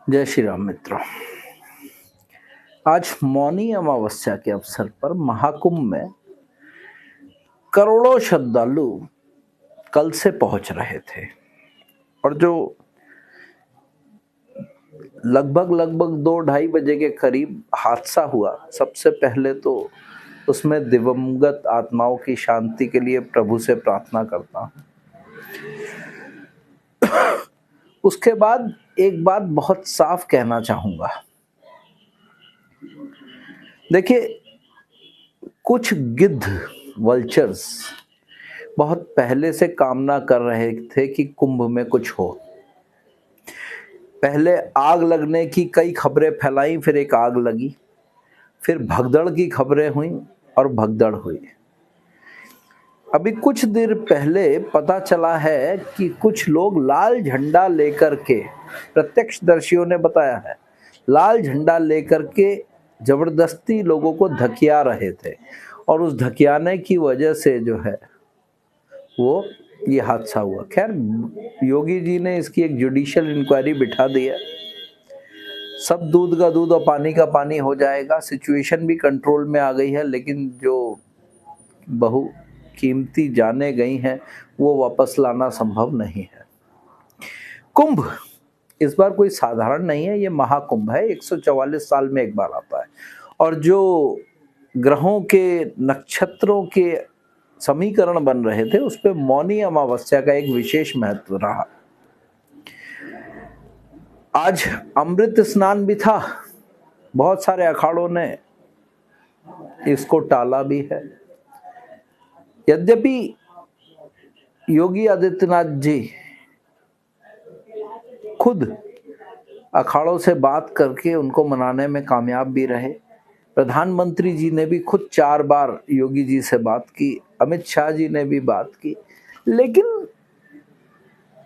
जय श्री राम मित्रों। आज मौनी अमावस्या के अवसर पर महाकुंभ में करोड़ों श्रद्धालु कल से पहुंच रहे थे और जो लगभग 2-2:30 बजे के करीब हादसा हुआ, सबसे पहले तो उसमें दिवंगत आत्माओं की शांति के लिए प्रभु से प्रार्थना करता हूं। उसके बाद एक बात बहुत साफ कहना चाहूंगा। देखिए, कुछ गिद्ध वल्चर्स बहुत पहले से कामना कर रहे थे कि कुंभ में कुछ हो। पहले आग लगने की कई खबरें फैलाई, फिर एक आग लगी, फिर भगदड़ की खबरें हुई और भगदड़ हुई। अभी कुछ देर पहले पता चला है कि कुछ लोग लाल झंडा लेकर के, प्रत्यक्षदर्शियों ने बताया है, लाल झंडा लेकर के जबरदस्ती लोगों को धकिया रहे थे और उस धकियाने की वजह से जो है वो ये हादसा हुआ। खैर, योगी जी ने इसकी एक जुडिशियल इंक्वायरी बिठा दी है। सब दूध का दूध और पानी का पानी हो जाएगा। सिचुएशन भी कंट्रोल में आ गई है, लेकिन जो बहुकीमती जाने गई हैं वो वापस लाना संभव नहीं है। कुंभ इस बार कोई साधारण नहीं है, ये महाकुंभ है। 144 साल में एक बार आता है और जो ग्रहों के, नक्षत्रों के समीकरण बन रहे थे उस पे मौनी अमावस्या का एक विशेष महत्व रहा। आज अमृत स्नान भी था। बहुत सारे अखाड़ों ने इसको टाला भी है। यद्यपि योगी आदित्यनाथ जी खुद अखाड़ों से बात करके उनको मनाने में कामयाब भी रहे। प्रधानमंत्री जी ने भी खुद 4 बार योगी जी से बात की, अमित शाह जी ने भी बात की। लेकिन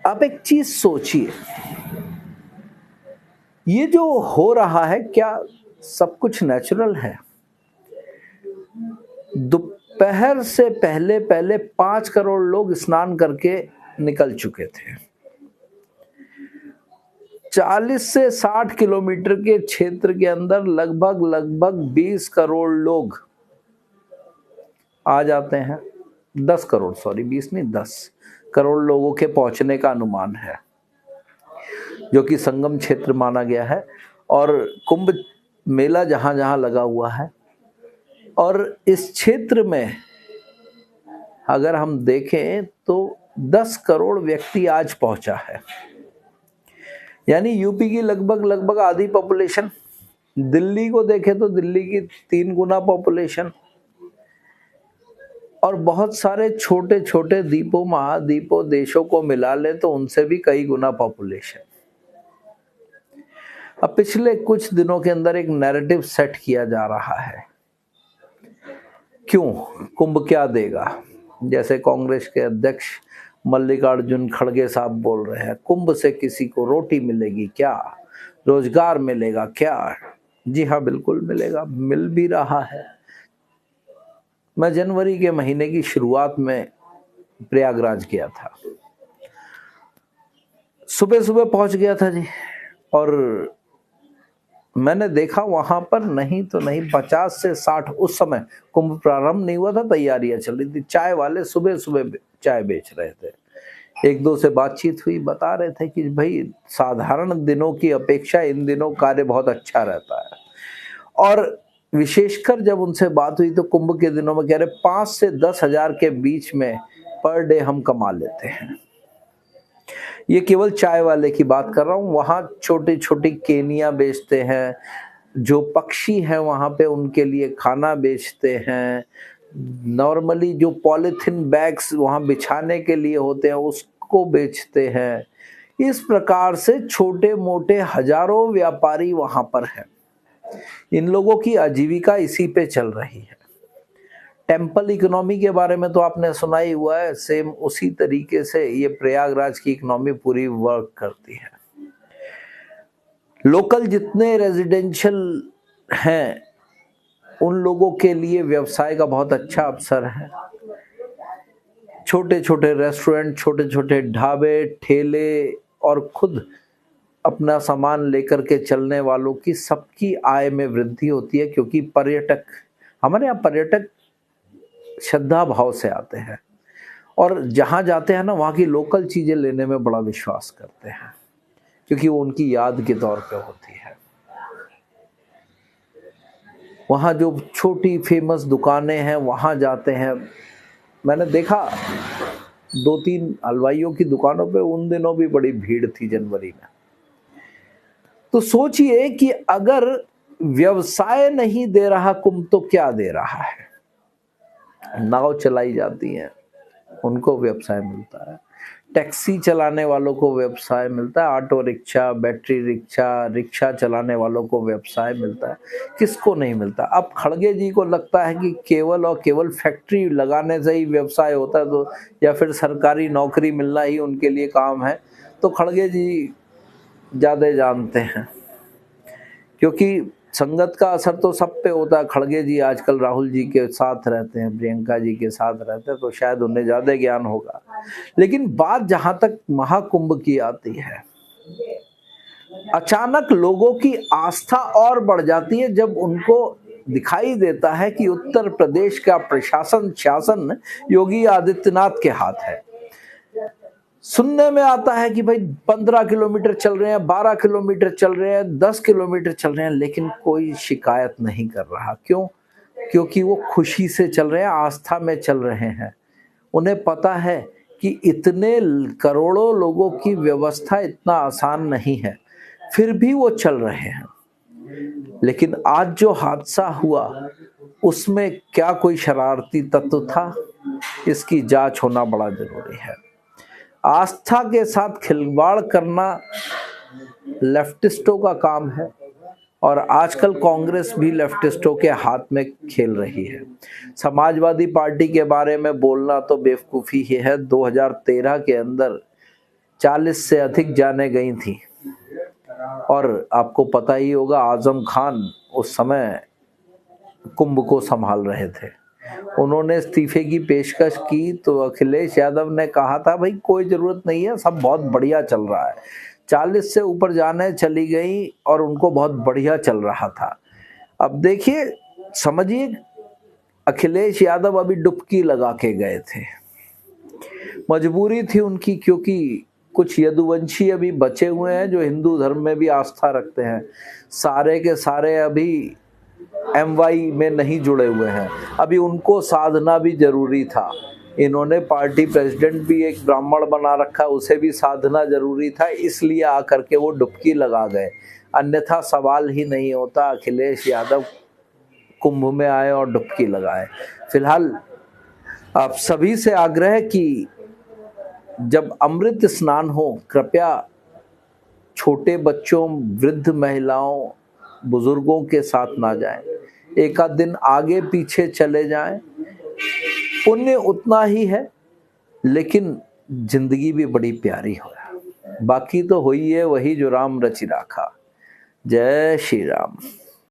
आप एक चीज सोचिए, ये जो हो रहा है क्या सब कुछ नेचुरल है? दोपहर से पहले 5 करोड़ लोग स्नान करके निकल चुके थे। 40 से 60 किलोमीटर के क्षेत्र के अंदर लगभग 20 करोड़ लोग आ जाते हैं। 10 करोड़, सॉरी 20 नहीं, 10 करोड़ लोगों के पहुंचने का अनुमान है, जो कि संगम क्षेत्र माना गया है। और कुंभ मेला जहां जहां लगा हुआ है, और इस क्षेत्र में अगर हम देखें तो 10 करोड़ व्यक्ति आज पहुंचा है। यानी यूपी की लगभग आधी पॉपुलेशन। दिल्ली को देखें तो दिल्ली की 3 गुना पॉपुलेशन, और बहुत सारे छोटे छोटे द्वीपों, महाद्वीपों, देशों को मिला ले तो उनसे भी कई गुना पॉपुलेशन। अब पिछले कुछ दिनों के अंदर एक नैरेटिव सेट किया जा रहा है। क्यों? कुंभ क्या देगा? जैसे कांग्रेस के अध्यक्ष मल्लिकार्जुन खड़गे साहब बोल रहे हैं, कुंभ से किसी को रोटी मिलेगी क्या, रोजगार मिलेगा क्या? जी हाँ, बिल्कुल मिलेगा, मिल भी रहा है। मैं जनवरी के महीने की शुरुआत में प्रयागराज गया था। सुबह सुबह पहुंच गया था जी, और मैंने देखा वहां पर नहीं तो नहीं 50 से 60, उस समय कुंभ प्रारंभ नहीं हुआ था, तैयारियां चल रही थी। चाय वाले सुबह सुबह चाय बेच रहे थे। एक दो से बातचीत हुई, बता रहे थे कि भाई साधारण दिनों की अपेक्षा इन दिनों कार्य बहुत अच्छा रहता है। और विशेषकर जब उनसे बात हुई तो कुंभ के दिनों में कह रहे 5 से 10 हजार के बीच में पर डे हम कमा लेते हैं। ये केवल चाय वाले की बात कर रहा हूँ। वहाँ छोटी छोटी केनिया बेचते हैं, जो पक्षी हैं वहाँ पे उनके लिए खाना बेचते हैं, नॉर्मली जो पॉलिथीन बैग्स वहाँ बिछाने के लिए होते हैं उसको बेचते हैं। इस प्रकार से छोटे मोटे हजारों व्यापारी वहाँ पर हैं। इन लोगों की आजीविका इसी पे चल रही है। टेम्पल इकोनॉमी के बारे में तो आपने सुना ही हुआ है। सेम उसी तरीके से ये प्रयागराज की इकोनॉमी पूरी वर्क करती है। लोकल जितने रेजिडेंशियल हैं उन लोगों के लिए व्यवसाय का बहुत अच्छा अवसर है। छोटे छोटे रेस्टोरेंट, छोटे छोटे ढाबे, ठेले, और खुद अपना सामान लेकर के चलने वालों की सबकी आय में वृद्धि होती है, क्योंकि पर्यटक, हमारे यहाँ पर्यटक श्रद्धा भाव से आते हैं और जहाँ जाते हैं ना वहाँ की लोकल चीज़ें लेने में बड़ा विश्वास करते हैं, क्योंकि वो उनकी याद के तौर पे होती है। वहाँ जो छोटी फेमस दुकानें हैं वहाँ जाते हैं। मैंने देखा 2-3 हलवाइयों की दुकानों पे उन दिनों भी बड़ी भीड़ थी जनवरी में। तो सोचिए कि अगर व्यवसाय नहीं दे रहा कुंभ तो क्या दे रहा है। नाव चलाई जाती है, उनको व्यवसाय मिलता है। टैक्सी चलाने वालों को व्यवसाय मिलता है, auto rickshaw, battery rickshaw, rickshaw चलाने वालों को व्यवसाय मिलता है। किसको नहीं मिलता? अब खड़गे जी को लगता है कि केवल और केवल फैक्ट्री लगाने से ही व्यवसाय होता है, तो या फिर सरकारी नौकरी मिलना ही उनके लिए काम है। तो खड़गे जी ज़्यादा जानते हैं, क्योंकि संगत का असर तो सब पे होता है। खड़गे जी आजकल राहुल जी के साथ रहते हैं, प्रियंका जी के साथ रहते हैं, तो शायद उन्हें ज़्यादा ज्ञान होगा। लेकिन बात जहाँ तक महाकुंभ की आती है, अचानक लोगों की आस्था और बढ़ जाती है जब उनको दिखाई देता है कि उत्तर प्रदेश का प्रशासन शासन योगी आदित्यनाथ के हाथ है। सुनने में आता है कि भाई 15 किलोमीटर चल रहे हैं, 12 किलोमीटर चल रहे हैं, 10 किलोमीटर चल रहे हैं, लेकिन कोई शिकायत नहीं कर रहा। क्यों? क्योंकि वो खुशी से चल रहे हैं, आस्था में चल रहे हैं। उन्हें पता है कि इतने करोड़ों लोगों की व्यवस्था इतना आसान नहीं है, फिर भी वो चल रहे हैं। लेकिन आज जो हादसा हुआ उसमें क्या कोई शरारती तत्व था? इसकी जांच होना बड़ा जरूरी है। आस्था के साथ खिलवाड़ करना लेफ्टिस्टों का काम है, और आजकल कांग्रेस भी लेफ्टिस्टों के हाथ में खेल रही है। समाजवादी पार्टी के बारे में बोलना तो बेवकूफ़ी ही है। 2013 के अंदर 40 से अधिक जानें गई थी, और आपको पता ही होगा आजम खान उस समय कुंभ को संभाल रहे थे। उन्होंने इस्तीफे की पेशकश की तो अखिलेश यादव ने कहा था भाई कोई ज़रूरत नहीं है, सब बहुत बढ़िया चल रहा है। 40 से ऊपर जाने चली गई और उनको बहुत बढ़िया चल रहा था। अब देखिए, समझिए, अखिलेश यादव अभी डुबकी लगा के गए थे, मजबूरी थी उनकी, क्योंकि कुछ यदुवंशी अभी बचे हुए हैं जो हिंदू धर्म में भी आस्था रखते हैं। सारे के सारे अभी MY में नहीं जुड़े हुए हैं, अभी उनको साधना भी जरूरी था। इन्होंने पार्टी प्रेसिडेंट भी एक ब्राह्मण बना रखा, उसे भी साधना जरूरी था, इसलिए आकर के वो डुबकी लगा गए। अन्यथा सवाल ही नहीं होता अखिलेश यादव कुंभ में आए और डुबकी लगाए। फिलहाल आप सभी से आग्रह कि जब अमृत स्नान हो, कृपया छोटे बच्चों, वृद्ध महिलाओं, बुजुर्गों के साथ ना जाएं। एक आध दिन आगे पीछे चले जाएं, पुण्य उतना ही है, लेकिन जिंदगी भी बड़ी प्यारी हो। बाकी तो हुई है वही जो राम रचि राखा। जय श्री राम।